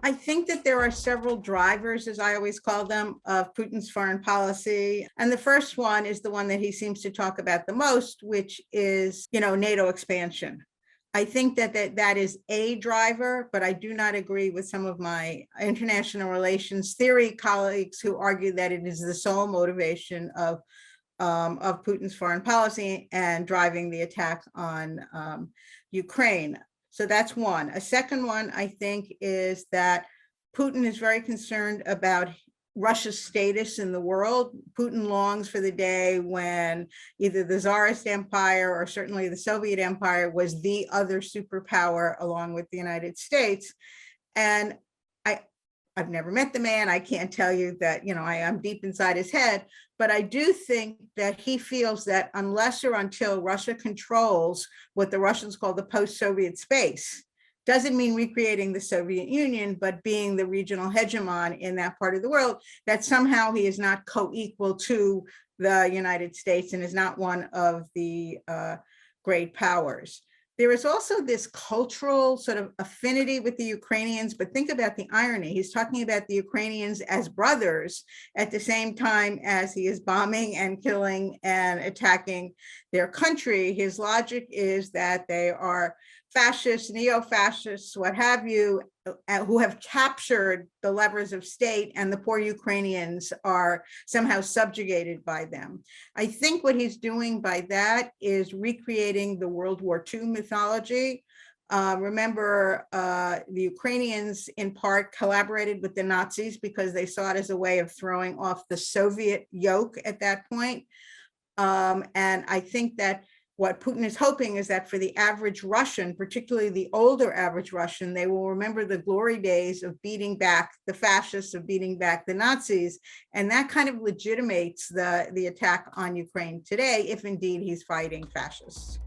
I think that there are several drivers, as I always call them, of Putin's foreign policy. And the first one is the one that he seems to talk about the most, which is, NATO expansion. I think that is a driver, but I do not agree with some of my international relations theory colleagues who argue that it is the sole motivation of Putin's foreign policy and driving the attack on Ukraine. So that's one. A second one, I think, is that Putin is very concerned about Russia's status in the world. Putin longs for the day when either the Tsarist Empire or certainly the Soviet Empire was the other superpower along with the United States. And I've never met the man. I can't tell you that, I'm deep inside his head, but I do think that he feels that unless or until Russia controls what the Russians call the post-Soviet space, doesn't mean recreating the Soviet Union, but being the regional hegemon in that part of the world, that somehow he is not co-equal to the United States and is not one of the great powers. There is also this cultural sort of affinity with the Ukrainians, but think about the irony. He's talking about the Ukrainians as brothers at the same time as he is bombing and killing and attacking their country. His logic is that they are fascists, neo-fascists, what have you, who have captured the levers of state, and the poor Ukrainians are somehow subjugated by them. I think what he's doing by that is recreating the World War II mythology. Remember, the Ukrainians in part collaborated with the Nazis because they saw it as a way of throwing off the Soviet yoke at that point. And I think that what Putin is hoping is that for the average Russian, particularly the older average Russian, they will remember the glory days of beating back the fascists, of beating back the Nazis. And that kind of legitimates the attack on Ukraine today, if indeed he's fighting fascists.